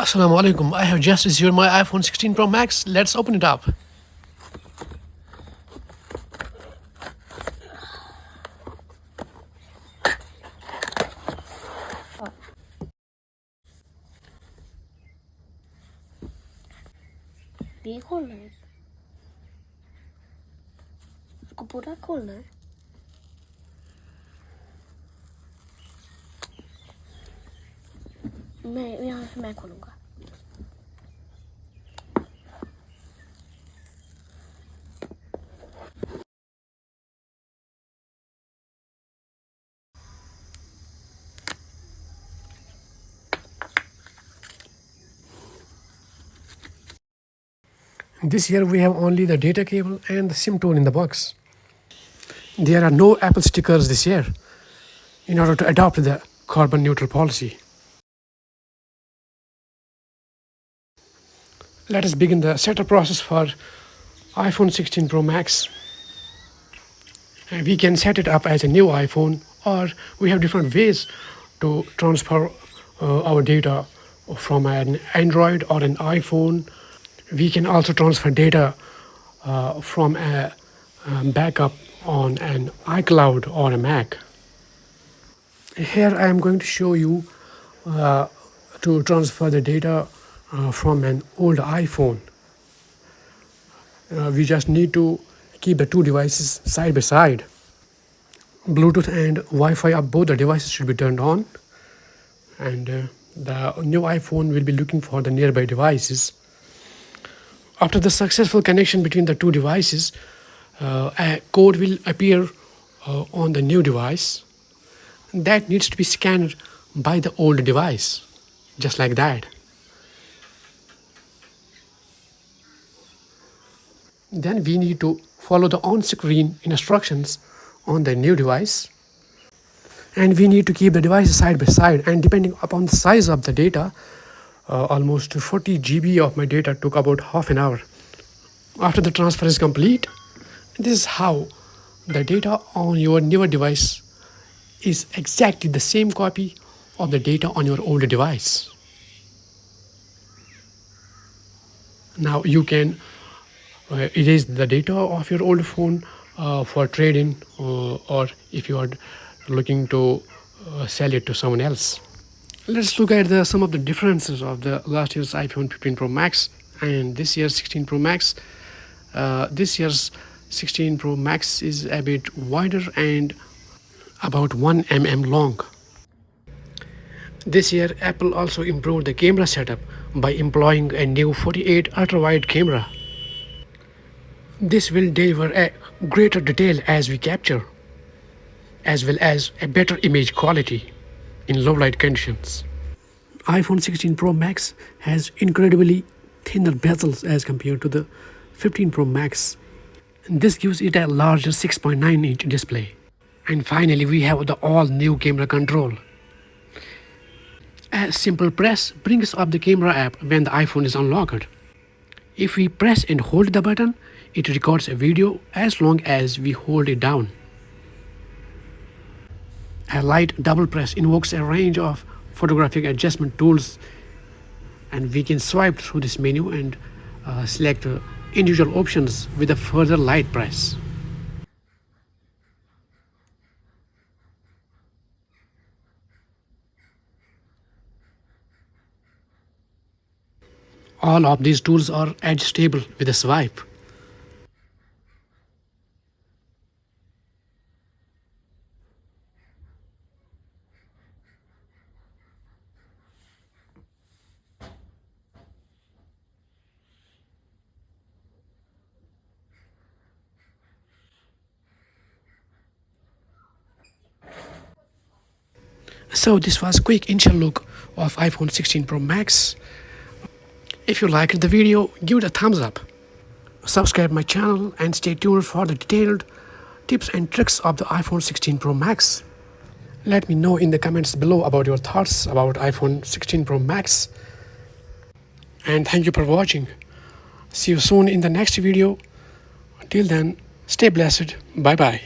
Assalamu alaikum. I have just received my iPhone 16 Pro Max. Let's open it up. ये खोलना है इसको पूरा खोलना है मैं यहाँ से मैं खोलूँगा This year we have only the data cable and the SIM tool in the box. There are no Apple stickers this year in order to adopt the carbon neutral policy. Let us begin the setup process for iPhone 16 Pro Max. We can set it up as a new iPhone, or we have different ways to transfer our data from an Android or an iPhone. We can also transfer data from a backup on an iCloud or a Mac. Here I am going to show you to transfer the data from an old iPhone. We just need to keep the two devices side by side. Bluetooth and Wi-Fi of both the devices should be turned on, and the new iPhone will be looking for the nearby devices. After the successful connection between the two devices, a code will appear on the new device that needs to be scanned by the old device, just like that. Then we need to follow the on-screen instructions on the new device, and we need to keep the devices side by side, and depending upon the size of the data, almost 40 GB of my data took about half an hour. After the transfer is complete, this is how the data on your newer device is exactly the same copy of the data on your older device. Now you can erase the data of your old phone for trade-in, or if you are looking to sell it to someone else. Let's look at some of the differences of the last year's iPhone 15 Pro Max and this year's 16 Pro Max. This year's 16 Pro Max is a bit wider and about 1 mm long. This year, Apple also improved the camera setup by employing a new 48 ultra-wide camera. This will deliver a greater detail as we capture, as well as a better image quality in low light conditions. iPhone 16 Pro Max has incredibly thinner bezels as compared to the 15 Pro Max. This gives it a larger 6.9-inch display. And finally, we have the all-new camera control. A simple press brings up the camera app when the iPhone is unlocked. If we press and hold the button, it records a video as long as we hold it down. A light double press invokes a range of photographic adjustment tools, and we can swipe through this menu and select individual options with a further light press. All of these tools are adjustable with a swipe. So this was a quick initial look of iPhone 16 Pro Max. If you liked the video, give it a thumbs up. Subscribe my channel and stay tuned for the detailed tips and tricks of the iPhone 16 Pro Max. Let me know in the comments below about your thoughts about iPhone 16 Pro Max. And thank you for watching. See you soon in the next video. Till then, stay blessed. Bye bye.